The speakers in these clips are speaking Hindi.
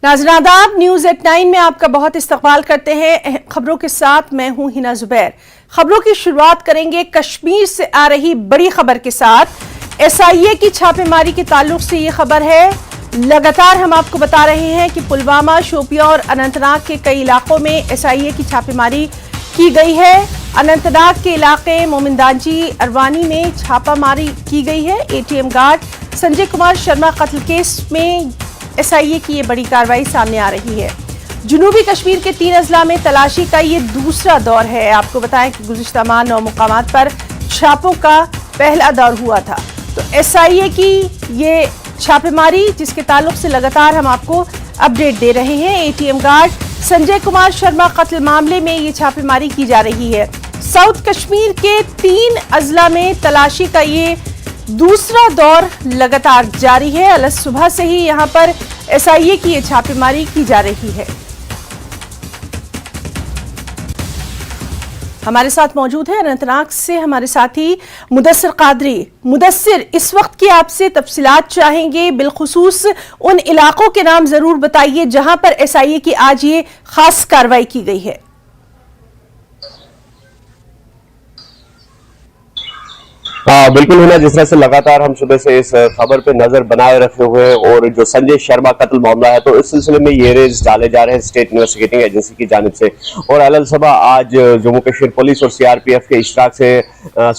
नाज़रीन आदाब, न्यूज़ एट 9 में आपका बहुत इस्तकबाल करते हैं। खबरों के साथ मैं हूं हिना जुबैर। खबरों की शुरुआत करेंगे कश्मीर से आ रही बड़ी खबर के साथ। SIA की छापेमारी के ताल्लुक से ये खबर है। लगातार हम आपको बता रहे हैं कि पुलवामा, शोपियां और अनंतनाग के कई इलाकों में SIA की छापेमारी की गई है। अनंतनाग के इलाके मोमिनदांजी अरवानी में छापामारी की गई है। ATM गार्ड संजय कुमार शर्मा कत्ल केस में SIA की ये बड़ी कार्रवाई सामने आ रही है। जुनूबी कश्मीर के 3 अजला में तलाशी का ये दूसरा दौर है। आपको बताएं कि गुज़िश्ता माह 9 मुकामात पर छापों का पहला दौर हुआ था। तो SIA की ये छापेमारी जिसके ताल्लुक से लगातार हम आपको अपडेट दे रहे हैं। ATM गार्ड संजय कुमार शर्मा कत्ल मामले में ये छापेमारी की जा रही है। साउथ कश्मीर के 3 अजला में तलाशी का ये दूसरा दौर लगातार जारी है। अलग सुबह से ही यहां पर SIA की ये छापेमारी की जा रही है। हमारे साथ मौजूद है अनंतनाग से हमारे साथी मुदस्सिर कादरी। मुदस्सिर, इस वक्त की आपसे तफसीलात चाहेंगे, बिलखुसूस उन इलाकों के नाम जरूर बताइए जहां पर SIA की आज ये खास कार्रवाई की गई है। हाँ बिल्कुल हिना, जिस तरह से लगातार हम सुबह से इस खबर पे नजर बनाए रखे हुए हैं और जो संजय शर्मा कत्ल मामला है तो इस सिलसिले में ये रेड्स डाले जा रहे हैं स्टेट इन्वेस्टिगेटिंग एजेंसी की जानिब से। और अलसबा आज जम्मू कश्मीर पुलिस और CRPF के इश्तराक से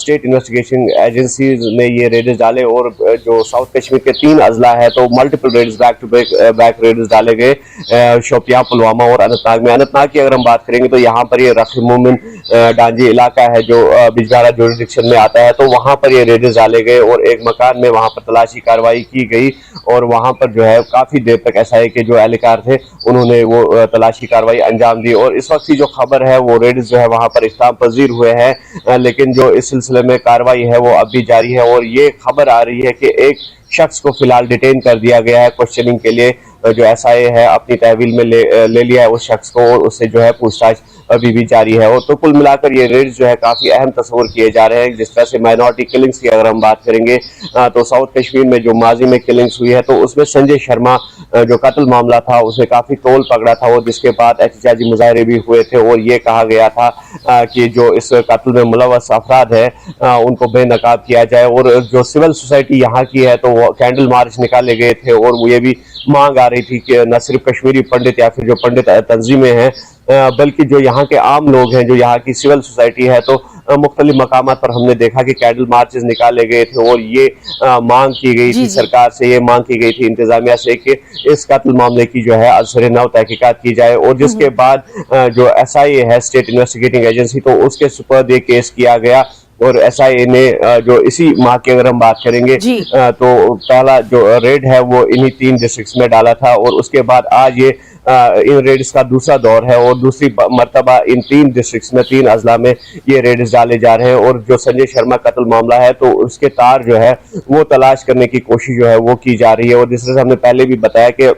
स्टेट इन्वेस्टिगेशन एजेंसी ने ये रेड्स डाले और जो साउथ कश्मीर के 3 अजला है तो multiple raids back to back raids डाले गए शोपियां, पुलवामा और अनंतनाग में। अनंतनाग की अगर हम बात करेंगे तो यहाँ पर ये रखी मोमिन डांजी इलाका है जो बिजबारा जुरिडिक्शन में आता है, तो वहां पर ये रेड्स डाले गए और एक मकान में वहां पर तलाशी कार्रवाई की गई और वहां पर जो है काफी देर तक SIA के जो एहलकार थे उन्होंने वो तलाशी कार्रवाई अंजाम दी। और इस वक्त की जो खबर है वो रेड्स जो है वहां पर इख्तिताम पजीर हुए हैं, लेकिन जो इस सिलसिले में कार्रवाई है वो अब भी जारी है। और ये खबर आ रही है कि एक शख्स को फिलहाल डिटेन कर दिया गया है क्वेश्चनिंग के लिए। जो SIA है अपनी तहवील में ले लिया है उस शख्स को और उससे जो है पूछताछ अभी भी जारी है। और तो कुल मिलाकर ये रेड्स जो है काफी अहम तस्वर किए जा रहे हैं। जिस तरह से माइनॉरिटी किलिंग्स की अगर हम बात करेंगे तो साउथ कश्मीर में जो माजी में किलिंग्स हुई है तो उसमें संजय शर्मा जो कत्ल मामला था उसने काफी तोल पकड़ा था और जिसके बाद एहतजाजी मुजाहरे भी हुए थे और ये कहा गया था कि जो इस कत्ल में मुलव्वस अफराद है उनको बेनकाब किया जाए। और जो सिविल सोसाइटी यहाँ की है तो वो कैंडल मार्च निकाले गए थे और वो ये भी मांग आ रही थी कि न सिर्फ कश्मीरी पंडित या फिर जो पंडित तंजीमें हैं बल्कि जो यहाँ के आम लोग हैं, जो यहाँ की सिविल सोसाइटी है तो मुख्तलिफ मकामात पर हमने देखा कि कैंडल मार्चेस निकाले गए थे और ये मांग की गई थी सरकार से, ये मांग की गई थी इंतजामिया से कि इस कत्ल मामले की जो है असर नौ तहकीकात की जाए। और जिसके बाद जो SIA है स्टेट इन्वेस्टिगेटिंग एजेंसी तो उसके सुपर्द ये केस किया गया और SIA ने जो इसी माह की अगर हम बात करेंगे तो पहला जो रेड है वो इन्हीं 3 डिस्ट्रिक्ट्स में डाला था और उसके बाद आज ये इन रेड्स का दूसरा दौर है और दूसरी मर्तबा इन 3 डिस्ट्रिक्ट्स में 3 अजला में ये रेड्स डाले जा रहे हैं। और जो संजय शर्मा कत्ल मामला है तो उसके तार जो है वो तलाश करने की कोशिश जो है वो की जा रही है। और जिस तरह से हमने पहले भी बताया कि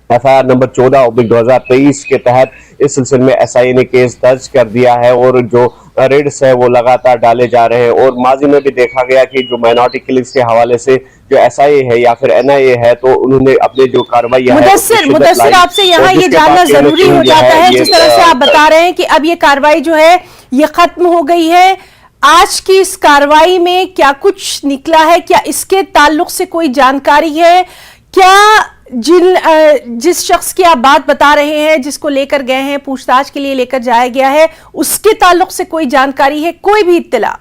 FIR नंबर 14/2023 के तहत इस सिलसिले में SIA ने केस दर्ज कर दिया है और जो रेड्स है वो लगातार डाले जा रहे हैं। और माजी में भी देखा गया कि जो माइनॉरिटी किलिंग्स के हवाले से जो SIA है या फिर NIA है तो उन्होंने अपने जो कार्रवाई मुदस्सिर आपसे यहाँ ये जानना जरूरी हो जाता है, जिस तरह से आप बता रहे हैं कि अब ये कार्रवाई जो है ये खत्म हो गई है। आज की इस कार्रवाई में क्या कुछ निकला है? क्या इसके ताल्लुक से कोई जानकारी है? क्या जिस शख्स की आप बात बता रहे हैं, जिसको लेकर गए हैं, पूछताछ के लिए लेकर जाया गया है, उसके ताल्लुक से कोई जानकारी है, कोई भी इत्तला?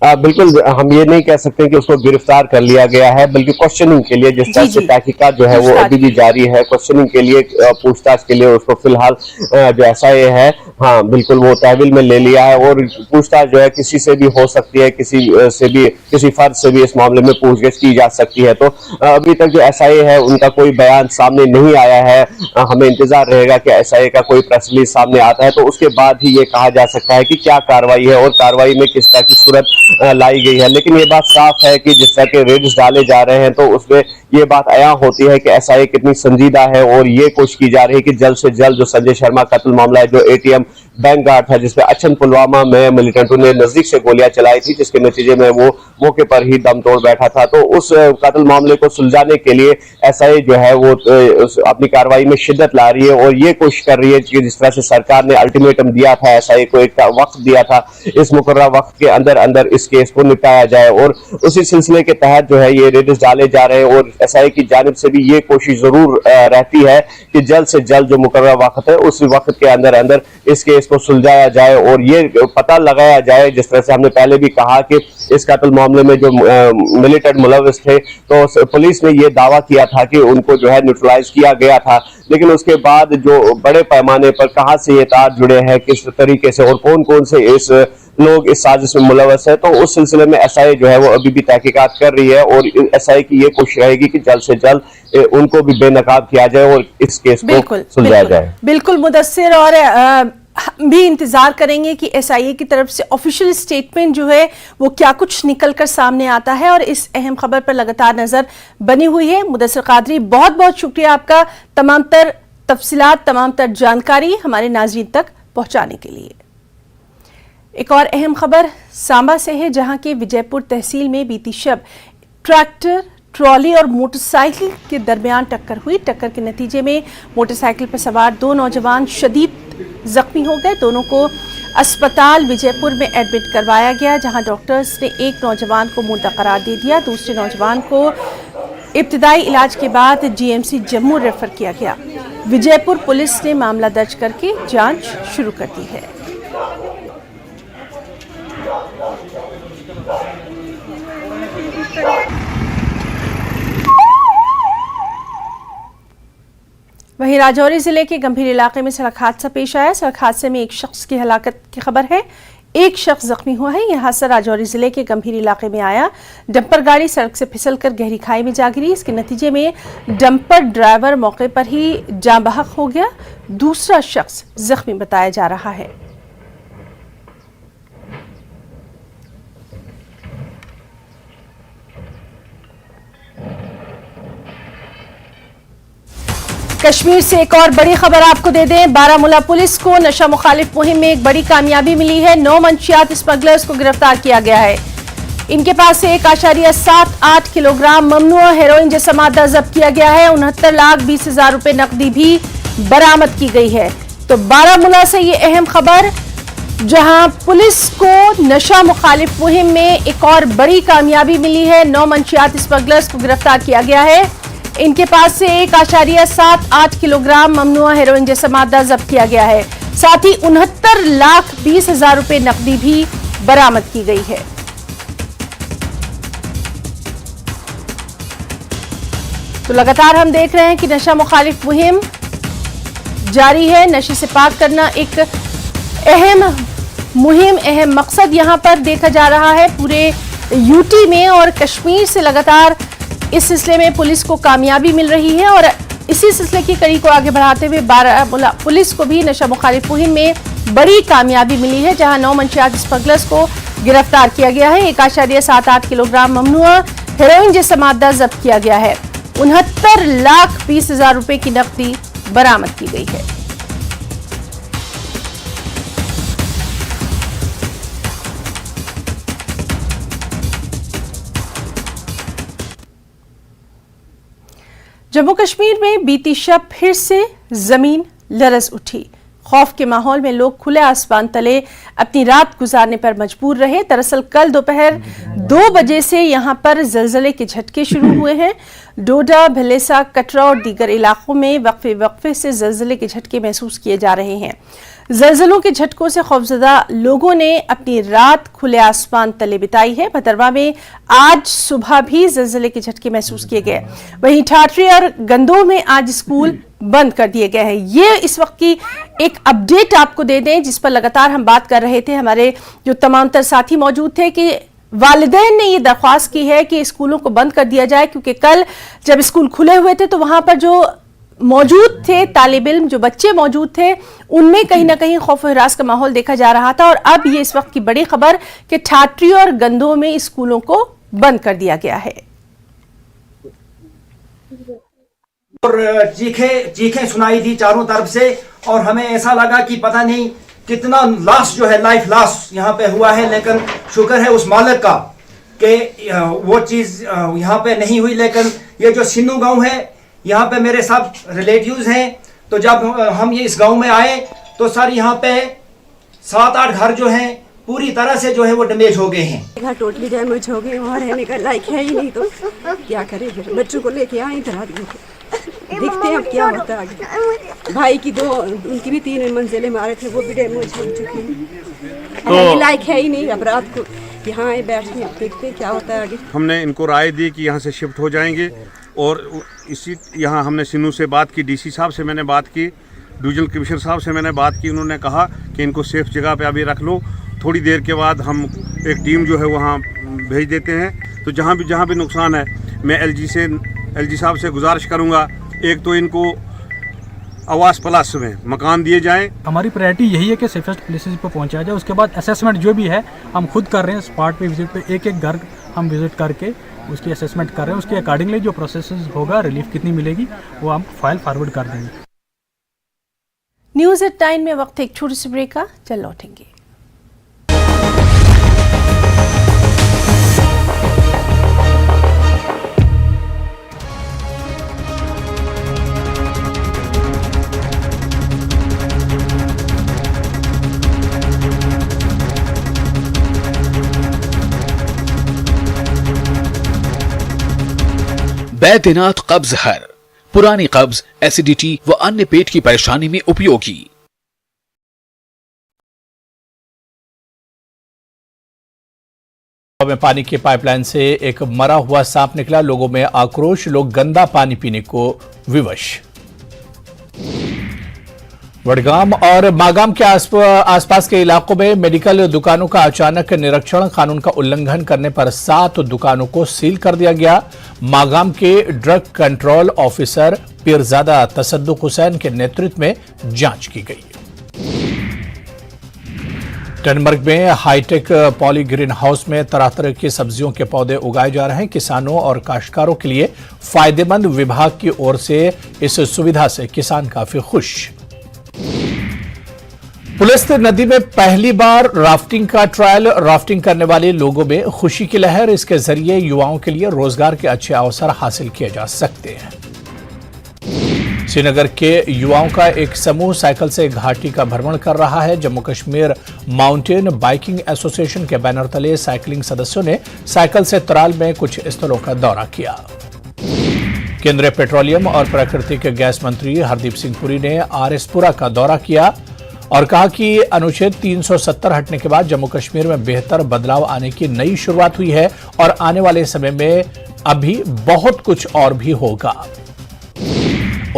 बिल्कुल, हम ये नहीं कह सकते कि उसको गिरफ्तार कर लिया गया है बल्कि क्वेश्चनिंग के लिए जिस तरह से तहकीकात जो है वो अभी भी जारी है। क्वेश्चनिंग के लिए पूछताछ के लिए उसको फिलहाल जो SIA है हाँ बिल्कुल वो तहवील में ले लिया है और पूछताछ जो है किसी से भी हो सकती है, किसी फर्द से भी इस मामले में पूछताछ की जा सकती है। तो अभी तक जो SIA है उनका कोई बयान सामने नहीं आया है। हमें इंतजार रहेगा कि SIA का कोई प्रेस रिलीज सामने आता है तो उसके बाद ही ये कहा जा सकता है कि क्या कार्रवाई है और कार्रवाई में किस तरह की सूरत लाई गई है। लेकिन ये बात साफ है कि जिस तरह के रेड्स डाले जा रहे हैं तो उसमें ये बात आया होती है कि SIA कितनी संजीदा है और ये कोशिश की जा रही है कि जल्द से जल्द जो संजय शर्मा कत्ल मामला है, जो ATM बैंक गार्ड था जिसपे अच्छन पुलवामा में मिलिटेंटों ने नजदीक से गोलियां चलाई थी, जिसके नतीजे में वो मौके पर ही दम तोड़ बैठा था। तो उस कत्ल मामले को सुलझाने के लिए एसआई जो है वो अपनी कार्रवाई में शिद्दत ला रही है और ये कोशिश कर रही है कि जिस तरह से सरकार ने अल्टीमेटम दिया था, एसआई को एक वक्त दिया था, इस मुकर्रर वक्त के अंदर अंदर इस केस को निपटाया जाए। और उसी सिलसिले के तहत जो है ये रेड्स डाले जा रहे हैं और एसआई की जानिब से भी ये कोशिश जरूर रहती है कि जल्द से जल्द जो मुकर्रर वक्त है उस वक्त के अंदर अंदर इस केस को सुलझाया जाए और ये पता लगाया जाए, जिस तरह से हमने पहले भी कहा कि इस कत्ल मामले में जो मिलिटेंट मुलविस थे तो पुलिस ने ये दावा किया था कि उनको जो है न्यूट्रलाइज किया गया था, लेकिन उसके बाद जो बड़े पैमाने पर कहां से ये तार जुड़े हैं, किस तरीके से और कौन कौन से इस लोग इस साजिश में मुलविस है, तो उस सिलसिले में एसआई जो है वो अभी भी तहकीकात कर रही है और एसआई की ये कोशिश रहेगी कि जल्द से जल्द उनको भी बेनकाब किया जाए और इस केस को सुलझाया जाए। बिल्कुल मुदस्सिर, और हम भी इंतजार करेंगे कि एसआईए की तरफ से ऑफिशियल स्टेटमेंट जो है वो क्या कुछ निकलकर सामने आता है, और इस अहम खबर पर लगातार नजर बनी हुई है। मुदस्सिर कादरी, बहुत बहुत शुक्रिया आपका तमाम तर तफसीलात, तमाम तर जानकारी हमारे नाज़रीन तक पहुंचाने के लिए। एक और अहम खबर सांबा से है, जहां के विजयपुर तहसील में बीती शब ट्रैक्टर, ट्रॉली और मोटरसाइकिल के दरमियान टक्कर हुई। टक्कर के नतीजे में मोटरसाइकिल पर सवार 2 नौजवान शदीद जख्मी हो गए। दोनों को अस्पताल विजयपुर में एडमिट करवाया गया, जहां डॉक्टर्स ने एक नौजवान को मुर्दा करार दे दिया। दूसरे नौजवान को इब्तिदाई इलाज के बाद जीएमसी जम्मू रेफर किया गया। विजयपुर पुलिस ने मामला दर्ज करके जांच शुरू कर दी है। वहीं राजौरी जिले के गंभीर इलाके में सड़क हादसा पेश आया। सड़क हादसे में एक शख्स की हलाकत की खबर है, एक शख्स जख्मी हुआ है। यह हादसा राजौरी जिले के गंभीर इलाके में आया। डंपर गाड़ी सड़क से फिसलकर गहरी खाई में जा गिरी। इसके नतीजे में डंपर ड्राइवर मौके पर ही जान बहक हो गया। दूसरा शख्स जख्मी बताया जा रहा है। कश्मीर से एक और बड़ी खबर आपको दे दें। बारामूला पुलिस को नशा मुखालिफ मुहिम में एक बड़ी कामयाबी मिली है। 9 मंशियात स्मगलर्स को गिरफ्तार किया गया है। इनके पास से 1.78 किलोग्राम ममनुआ हेरोइन जैसा मादा जब्त किया गया है। 69,20,000 रुपए नकदी भी बरामद की गई है। तो बारामूला से ये अहम खबर, जहां पुलिस को नशा मुखालिफ मुहिम में एक और बड़ी कामयाबी मिली है। 9 मंशियात स्मगलर्स को गिरफ्तार किया गया है। इनके पास से 1.78 किलोग्राम ममनुआ हेरोइन जैसा मादा जब्त किया गया है। साथ ही 69,20,000 रुपए नकदी भी बरामद की गई है। तो लगातार हम देख रहे हैं कि नशा मुखालिफ मुहिम जारी है। नशे से पाक करना एक अहम मुहिम, अहम मकसद यहां पर देखा जा रहा है पूरे यूटी में, और कश्मीर से लगातार इस सिलसिले में पुलिस को कामयाबी मिल रही है। और इसी सिलसिले की कड़ी को आगे बढ़ाते हुए बारामूला पुलिस को भी नशा मुखालिफ मुहिम में बड़ी कामयाबी मिली है, जहां 9 मंशियात स्मगलर्स को गिरफ्तार किया गया है। 1.78 किलोग्राम ममनुआ हेरोइन जैसा मादा जब्त किया गया है। 69,20,000 रुपए की नकदी बरामद की गई है। जम्मू कश्मीर में बीती शब फिर से जमीन लरज उठी। खौफ के माहौल में लोग खुले आसमान तले अपनी रात गुजारने पर मजबूर रहे। दरअसल कल दोपहर 2 बजे से यहां पर जलजले के झटके शुरू हुए हैं। डोडा, भलेसा, कटरा और दीगर इलाकों में वक्फे से जलजले के झटके महसूस किए जा रहे हैं। जलजलों के झटकों से खौफजदा लोगों ने अपनी रात खुले आसमान तले बिताई है। भदरवा में आज सुबह भी जलजले के झटके महसूस किए गए। वहीं ठाठरी और गंदोह में आज स्कूल बंद कर दिए गए हैं। ये इस वक्त की एक अपडेट आपको दे दें, जिस पर लगातार हम बात कर रहे थे। हमारे जो तमाम तर साथी मौजूद थे कि वालिदैन ने ये दरख्वास्त की है कि स्कूलों को बंद कर दिया जाए, क्योंकि कल जब स्कूल खुले हुए थे तो वहां पर जो मौजूद थे तालिब इल्म, जो बच्चे मौजूद थे, उनमें कहीं ना कहीं खौफ हिरास का माहौल देखा जा रहा था। और अब ये इस वक्त की बड़ी खबर कि ठाठरी और गंदोह में स्कूलों को बंद कर दिया गया है। और चीखें सुनाई दी चारों तरफ से, और हमें ऐसा लगा कि पता नहीं कितना लॉस जो है, लाइफ लॉस यहाँ पे हुआ है, लेकिन शुक्र है उस मालिक का कि वो चीज़ यहाँ पे नहीं हुई। लेकिन ये जो सिन्नू गांव है, यहाँ पे मेरे सब रिलेटिव्स हैं, तो जब हम ये इस गांव में आए तो सर यहाँ पे 7-8 घर जो हैं पूरी तरह से जो है वो डैमेज हो गए हैं। घर टोटली डैमेज हो गए, वहाँ रहने का लायक है ही नहीं, तो क्या करें फिर। बच्चों को लेके आए इधर आदमी को, देखते हैं अब क्या होता है आगे। भाई की उनकी भी 3 मंजिलें मारे थे, वो भी डैमेज हो चुकी हैं। रहने लायक है ही नहीं। अब रात को यहाँ आए बैठे, अब देखते हैं क्या होता है आगे। हमने इनको राय दी कि यहाँ से शिफ्ट हो जाएंगे, और इसी यहाँ हमने सिन्नू से बात की, डीसी साहब से मैंने बात की, डिवीजनल कमिश्नर साहब से मैंने बात की। उन्होंने कहा कि इनको सेफ जगह पे अभी रख लो, थोड़ी देर के बाद हम एक टीम जो है वहाँ भेज देते हैं। तो जहाँ भी नुकसान है, मैं एलजी साहब से गुजारिश करूँगा, एक तो इनको आवास प्लस में मकान दिए जाएं। हमारी प्रायोरिटी यही है कि सेफेस्ट प्लेसेस पर पहुंचाया जाए। उसके बाद असेसमेंट जो भी है हम खुद कर रहे हैं, स्पॉट पे विजिट पे एक घर हम विजिट करके उसकी असेसमेंट कर रहे हैं। उसके अकॉर्डिंगली जो प्रोसेस होगा, रिलीफ कितनी मिलेगी वो हम फाइल फॉरवर्ड कर देंगे। न्यूज़ एट 9 में वक्त एक छोटी सी ब्रेक का, चल लौटेंगे। बैद्यनाथ कब्ज हर, पुरानी कब्ज, एसिडिटी व अन्य पेट की परेशानी में उपयोगी। में पानी के पाइपलाइन से एक मरा हुआ सांप निकला, लोगों में आक्रोश, लोग गंदा पानी पीने को विवश। वडगाम और मागाम के आसपास के इलाकों में मेडिकल दुकानों का अचानक निरीक्षण, कानून का उल्लंघन करने पर 7 दुकानों को सील कर दिया गया। मागाम के drug control officer Peerzada Tasaduq Hussain के नेतृत्व में जांच की गई। टनमर्ग में हाईटेक पॉली ग्रीन हाउस में तरह तरह की सब्जियों के पौधे उगाए जा रहे हैं। किसानों और काश्तकारों के लिए फायदेमंद, विभाग की ओर से इस सुविधा से किसान काफी खुश। पुलिस नदी में पहली बार राफ्टिंग का ट्रायल, राफ्टिंग करने वाले लोगों में खुशी की लहर। इसके जरिए युवाओं के लिए रोजगार के अच्छे अवसर हासिल किए जा सकते हैं। श्रीनगर के युवाओं का एक समूह साइकिल से घाटी का भ्रमण कर रहा है। Jammu Kashmir mountain biking association के बैनर तले साइकिलिंग सदस्यों ने साइकिल से तराल में कुछ स्थलों का दौरा किया। केंद्रीय पेट्रोलियम और प्राकृतिक गैस मंत्री हरदीप सिंह पुरी ने आरएसपुरा का दौरा किया और कहा कि अनुच्छेद 370 हटने के बाद जम्मू कश्मीर में बेहतर बदलाव आने की नई शुरुआत हुई है और आने वाले समय में अभी बहुत कुछ और भी होगा।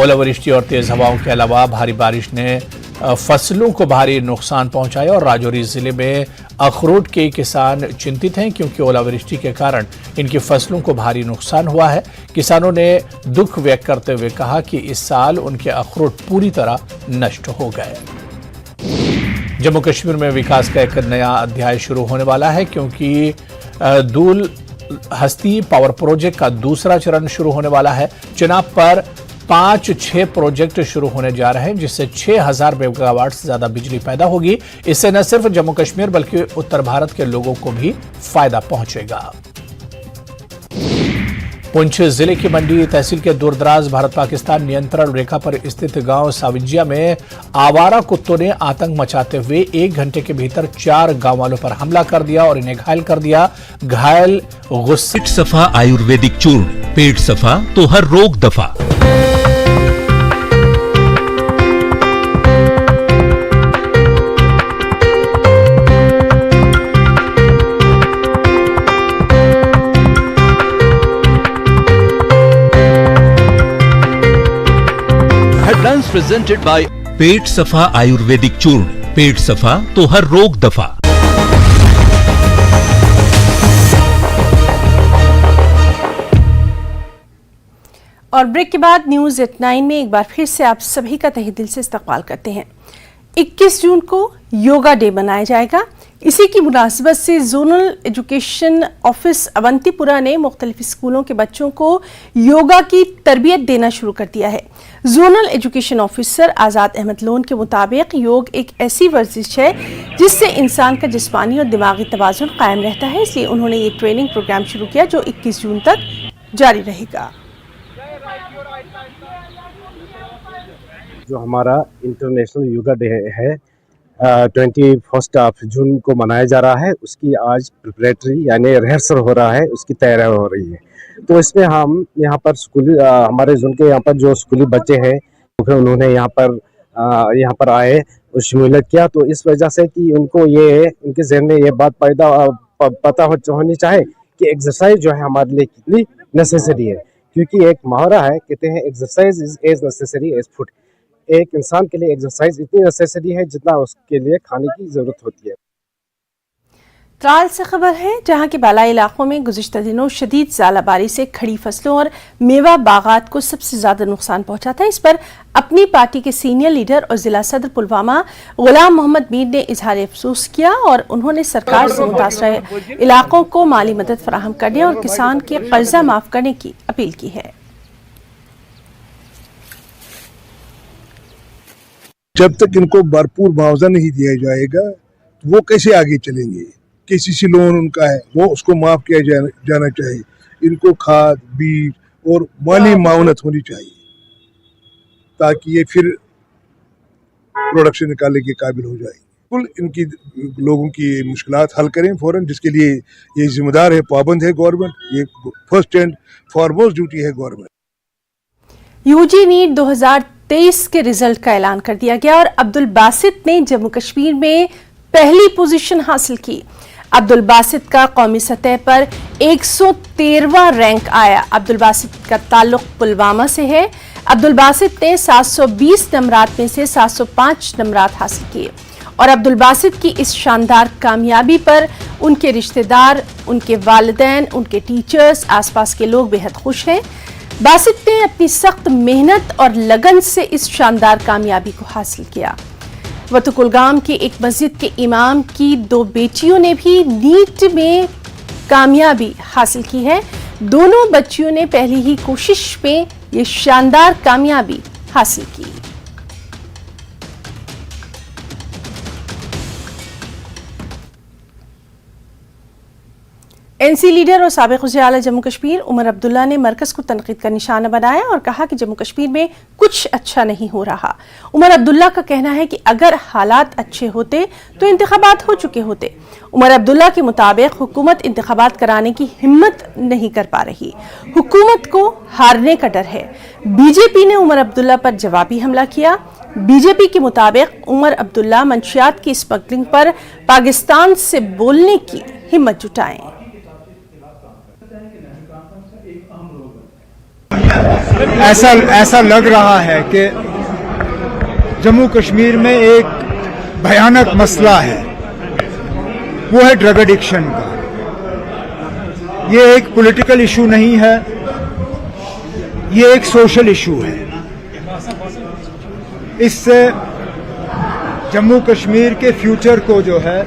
ओलावृष्टि और तेज हवाओं के अलावा भारी बारिश ने फसलों को भारी नुकसान पहुंचाया और राजौरी जिले में अखरोट के किसान चिंतित हैं क्योंकि ओलावृष्टि के कारण इनकी फसलों को भारी नुकसान हुआ है। किसानों ने दुख व्यक्त करते हुए कहा कि इस साल उनके अखरोट पूरी तरह नष्ट हो गए। जम्मू कश्मीर में विकास का एक नया अध्याय शुरू होने वाला है क्योंकि दूल हस्ती पावर प्रोजेक्ट का दूसरा चरण शुरू होने वाला है। चुनाव पर 5-6 प्रोजेक्ट शुरू होने जा रहे हैं जिससे 6000 मेगावाट से ज्यादा बिजली पैदा होगी। इससे न सिर्फ जम्मू कश्मीर बल्कि उत्तर भारत के लोगों को भी फायदा पहुंचेगा। पुंछ जिले की मंडी तहसील के दूरदराज भारत पाकिस्तान नियंत्रण रेखा पर स्थित गांव साविजिया में आवारा कुत्तों ने आतंक मचाते हुए 1 घंटे के भीतर 4 गांव वालों पर हमला कर दिया और इन्हें घायल कर दिया। घायल गुस्सा। पेट सफा आयुर्वेदिक चूर्ण, पेट सफा तो हर रोग दफा। प्रेजेंटेड बाय पेट सफा आयुर्वेदिक चूर्ण, पेट सफा तो हर रोग दफा। और ब्रेक के बाद न्यूज़ एट 9 में एक बार फिर से आप सभी का तहे दिल से इस्तकबाल करते हैं। 21 जून को योगा डे मनाया जाएगा। इसी की मुनासिबत से जोनल एजुकेशन ऑफिस अवंतीपुरा ने मुख्तलिफ स्कूलों के बच्चों को योगा की तरबियत देना शुरू कर दिया है। जोनल एजुकेशन ऑफिसर आज़ाद अहमद लोन के मुताबिक योग एक ऐसी वर्जिश है जिससे इंसान का जिस्मानी और दिमागी तवाज़ुन कायम रहता है, इसलिए उन्होंने ये ट्रेनिंग प्रोग्राम शुरू किया जो 21 जून तक जारी रहेगा। जो हमारा इंटरनेशनल योगा डे है 21 जून को मनाया जा रहा है, उसकी आज प्रिपरेटरी यानी रिहर्सल हो रहा है, उसकी तैयारी हो रही है। तो इसमें हम यहाँ पर स्कूली हमारे जोन के यहाँ पर जो स्कूली बच्चे हैं उन्होंने यहाँ पर आए और शमूलियत किया। तो इस वजह से कि उनको ये उनके जहन में ये बात पता होनी चाहिए कि एक्सरसाइज जो है हमारे लिए कितनी नेसेसरी है, क्योंकि एक मुहावरा है, कहते हैं exercise is as necessary as food. एक इंसान के लिए एक्सरसाइज इतनी नेसेसरी है जितना उसके लिए खाने की जरूरत होती है। त्राल से खबर है, जहां के बालाई इलाकों में गुज़िश्ता दिनों शदीद ज़ालाबारी से खड़ी फसलों और मेवा बागात को सबसे ज्यादा नुकसान पहुंचा था। इस पर अपनी पार्टी के सीनियर लीडर और जिला सदर पुलवामा गुलाम मोहम्मद मीर ने इजहार अफसोस किया और उन्होंने सरकार से मुतासरा इलाकों को माली मदद फराहम करने और किसान के कर्जा माफ करने की अपील की है। जब तक इनको भरपूर मुआवजा नहीं दिया जाएगा तो वो कैसे आगे चलेंगे। केसीसी लोन उनका है वो उसको माफ किया जाना चाहिए। इनको खाद बीज और माली मावनत होनी चाहिए ताकि ये फिर प्रोडक्शन निकालने के काबिल हो जाए। कुल इनकी लोगों की मुश्किलात हल करें फौरन, जिसके लिए ये जिम्मेदार है, पाबंद है गवर्नमेंट। ये फर्स्ट एंड फॉरमोस्ट ड्यूटी है गवर्नमेंट। यूजी नीट 2023 के रिजल्ट का ऐलान कर दिया गया और अब्दुल बासित ने जम्मू कश्मीर में पहली पोजीशन हासिल की। अब्दुल बासित का कौमी सतह पर 113वां रैंक आया। अब्दुल बासित का ताल्लुक पुलवामा से है। अब्दुल बासित ने 720 नंबरात में से 705 नंबरात हासिल किए और अब्दुल बासित की इस शानदार कामयाबी पर उनके रिश्तेदार, उनके वालिदैन, उनके टीचर्स, आसपास के लोग बेहद खुश हैं। बासित ने अपनी सख्त मेहनत और लगन से इस शानदार कामयाबी को हासिल किया। वतु कुलगाम के एक मस्जिद के इमाम की 2 बेटियों ने भी नीट में कामयाबी हासिल की है। दोनों बच्चियों ने पहली ही कोशिश में ये शानदार कामयाबी हासिल की। एनसी लीडर और साबिक वज़ीर आला जम्मू कश्मीर उमर अब्दुल्ला ने मरकज़ को तनकीद का निशाना बनाया और कहा कि जम्मू कश्मीर में कुछ अच्छा नहीं हो रहा। उमर अब्दुल्ला का कहना है कि अगर हालात अच्छे होते तो इंतखाबात हो चुके होते। उमर अब्दुल्ला के मुताबिक हुकूमत इंतखाबात कराने की हिम्मत नहीं कर पा रही, हुकूमत को हारने का डर है। बीजेपी ने उमर अब्दुल्ला पर जवाबी हमला किया। बीजेपी के मुताबिक उमर अब्दुल्ला मंशियात की स्मगलिंग पर पाकिस्तान से बोलने की हिम्मत जुटाएं। ऐसा लग रहा है कि जम्मू कश्मीर में एक भयानक मसला है, वो है ड्रग एडिक्शन का। ये एक पॉलिटिकल इशू नहीं है, ये एक सोशल इशू है। इससे जम्मू कश्मीर के फ्यूचर को जो है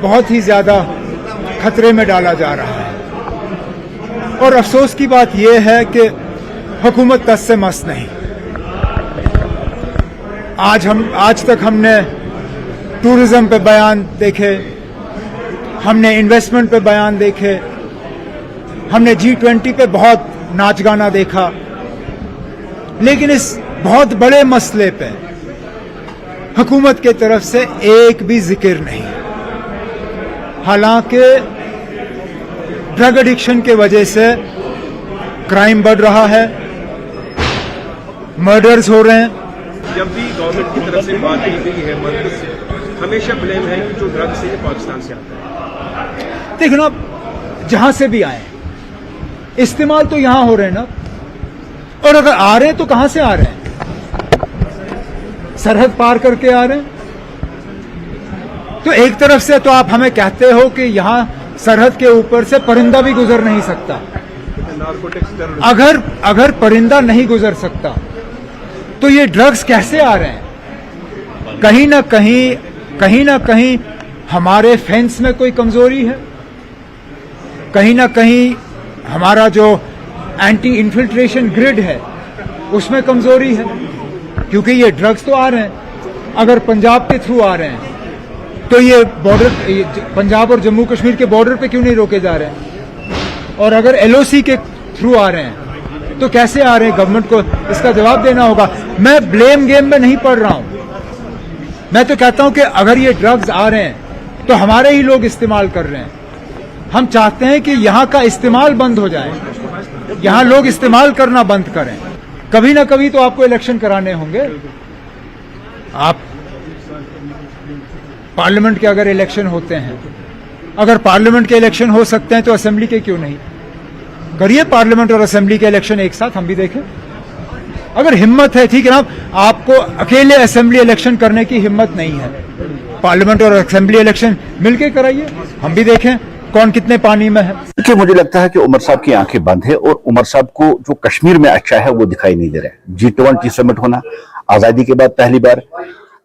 बहुत ही ज्यादा खतरे में डाला जा रहा है। और अफसोस की बात यह है कि हुकूमत तस से मस नहीं। आज तक हमने टूरिज्म पे बयान देखे, हमने इन्वेस्टमेंट पे बयान देखे, हमने G20 पे बहुत नाच गाना देखा, लेकिन इस बहुत बड़े मसले पे हुकूमत के तरफ से एक भी जिक्र नहीं। हालांकि ड्रग एडिक्शन के वजह से क्राइम बढ़ रहा है, मर्डर्स हो रहे हैं। जब भी गवर्नमेंट की तरफ से बात की गई है मर्कज से, हमेशा ब्लेम है कि जो ड्रग्स है पाकिस्तान से आता है। देखो ना, जहां से भी आए इस्तेमाल तो यहां हो रहे हैं ना, और अगर आ रहे हैं तो कहां से आ रहे हैं? सरहद पार करके आ रहे हैं। तो एक तरफ से तो आप हमें कहते हो कि यहां सरहद के ऊपर से परिंदा भी गुजर नहीं सकता। अगर परिंदा नहीं गुजर सकता तो ये ड्रग्स कैसे आ रहे हैं? कहीं ना कहीं कहीं ना कहीं हमारे फेंस में कोई कमजोरी है, कहीं ना कहीं हमारा जो एंटी इन्फिल्ट्रेशन ग्रिड है उसमें कमजोरी है, क्योंकि ये ड्रग्स तो आ रहे हैं, अगर पंजाब के थ्रू आ रहे हैं तो ये बॉर्डर, पंजाब और जम्मू कश्मीर के बॉर्डर पे क्यों नहीं रोके जा रहे हैं, और अगर एलओसी के थ्रू आ रहे हैं तो कैसे आ रहे हैं? गवर्नमेंट को इसका जवाब देना होगा। मैं ब्लेम गेम में नहीं पड़ रहा हूं, मैं तो कहता हूं कि अगर ये ड्रग्स आ रहे हैं तो हमारे ही लोग इस्तेमाल कर रहे हैं। हम चाहते हैं कि यहां का इस्तेमाल बंद हो जाए, यहां लोग इस्तेमाल करना बंद करें। कभी ना कभी तो आपको इलेक्शन कराने होंगे। आप पार्लियामेंट के अगर इलेक्शन होते हैं, अगर पार्लियामेंट के इलेक्शन हो सकते हैं तो असेंबली के क्यों नहीं? करिए पार्लियामेंट और असेंबली के इलेक्शन एक साथ, हम भी देखें। अगर हिम्मत है, ठीक है ना, आपको अकेले असेंबली इलेक्शन करने की हिम्मत नहीं है, पार्लियामेंट और असेंबली इलेक्शन मिलके कराइए, हम भी देखें कौन कितने पानी में है। देखिए, मुझे लगता है कि उमर साहब की आंखें बंद है और उमर साहब को जो कश्मीर में अच्छा है वो दिखाई नहीं दे रहा है। G20 समिट होना, आजादी के बाद पहली बार,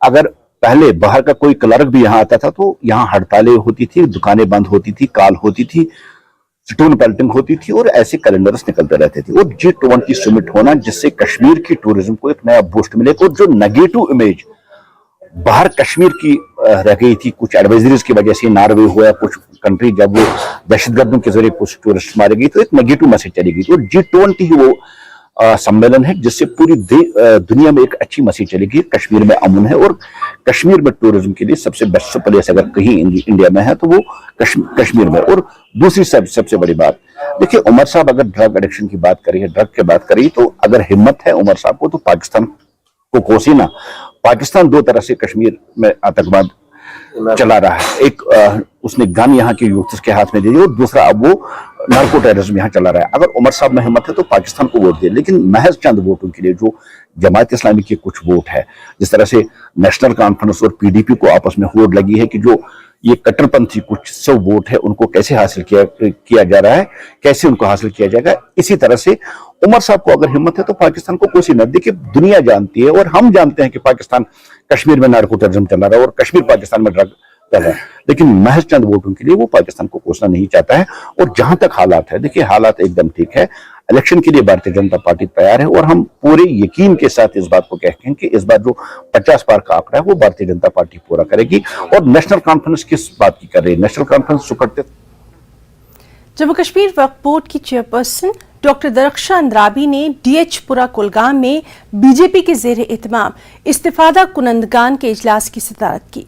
अगर पहले बाहर का कोई क्लर्क भी यहाँ आता था तो यहाँ हड़तालें होती थी, दुकानें बंद होती थी, काल होती थी, स्टोन पेल्टिंग होती थी और ऐसे कैलेंडर्स निकलते रहते थे। और G20 समिट होना जिससे कश्मीर की टूरिज्म को एक नया बूस्ट मिलेगा, और जो नेगेटिव इमेज बाहर कश्मीर की रह गई थी कुछ एडवाइजरीज की वजह से, नॉर्वे हुआ, कुछ कंट्री जब वो दहशतगर्दों के जरिए कुछ टूरिस्ट मारे गई तो एक नेगेटिव मैसेज चली गई। तो G20 ही वो सम्मेलन है जिससे पूरी दुनिया में एक अच्छी मैसेज चलेगी। कश्मीर में अमन है और कश्मीर में टूरिज्म के लिए सबसे बेस्ट प्लेस अगर कहीं इंडिया में है तो वो कश्मीर में। और दूसरी सबसे बड़ी बात, देखिए, उमर साहब अगर ड्रग एडिक्शन की बात करी है, ड्रग की बात करी, तो अगर हिम्मत है उमर साहब को तो पाकिस्तान को कोसी ना। पाकिस्तान दो तरह से कश्मीर में आतंकवाद चला रहा है, एक उसने गन यहाँ के यूथ के हाथ में दे दी और दूसरा अब वो नार्को टेररिज्म यहाँ चला रहा है। अगर उमर साहब में हिम्मत है तो पाकिस्तान को वोट दे, लेकिन महज चंद वोटों के लिए जो जमात इस्लामी के कुछ वोट है, जिस तरह से नेशनल कॉन्फ्रेंस और पीडीपी को आपस में होड़ लगी है कि जो ये कट्टरपंथी कुछ 100 वोट है उनको कैसे हासिल किया जा रहा है, कैसे उनको हासिल किया जाएगा, इसी तरह से उमर साहब को अगर हिम्मत है तो पाकिस्तान को कोसी न। देखिए, दुनिया जानती है और हम जानते हैं कि पाकिस्तान कश्मीर में नार्को टेररिज्म चला रहा है और कश्मीर पाकिस्तान में ड्रग चल रहा है, लेकिन महज चंद वोटों के लिए वो पाकिस्तान को कोसना नहीं चाहता है। और जहां तक हालात है, देखिए, हालात एकदम ठीक है, इलेक्शन के लिए भारतीय जनता पार्टी तैयार है और हम पूरे यकीन के साथ इस बात को कहते हैं कि इस बार जो 50 पार का आंकड़ा है वो भारतीय जनता पार्टी पूरा करेगी। और नेशनल कॉन्फ्रेंस किस बात की कर रही है? नेशनल कॉन्फ्रेंस जो करते, जम्मू कश्मीर वक्फ बोर्ड की चेयरपर्सन डॉक्टर दरख्शां अंद्राबी ने DH पुरा कुलगाम में बीजेपी के जेर एहतमाम इस्तिफादा कुनंदगान के इजलास की सदारत की।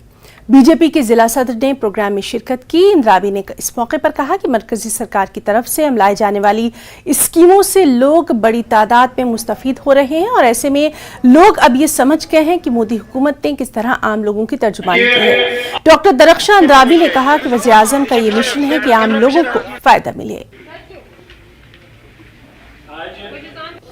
बीजेपी के जिला सदर ने प्रोग्राम में शिरकत की। इंद्राबी ने इस मौके पर कहा कि मरकजी सरकार की तरफ से अमलाए जाने वाली स्कीमों से लोग बड़ी तादाद में मुस्तफीद हो रहे हैं और ऐसे में लोग अब ये समझ गए हैं कि मोदी हुकूमत ने किस तरह आम लोगों की तर्जुमानी की है। डॉक्टर दरख्शां अंद्राबी ने कहा कि वज़ीर आज़म का ये मिशन है कि आम लोगों को फायदा मिले।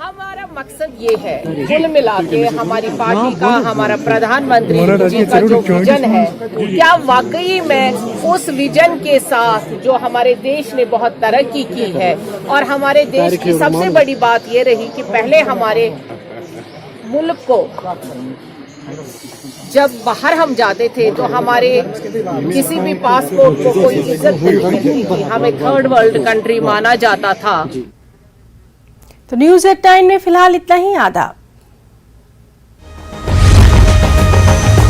हमारा मकसद ये है, कुल मिला के हमारी पार्टी का, हमारा प्रधानमंत्री जी का जो विजन है, क्या वाकई में उस विजन के साथ जो हमारे देश ने बहुत तरक्की की है। और हमारे देश की सबसे बड़ी बात ये रही कि पहले हमारे मुल्क को जब बाहर हम जाते थे तो हमारे किसी भी पासपोर्ट को कोई इज्जत नहीं मिलती थी, हमें थर्ड वर्ल्ड कंट्री माना जाता था। तो न्यूज़ एट 9 में फिलहाल इतना ही। आदाब।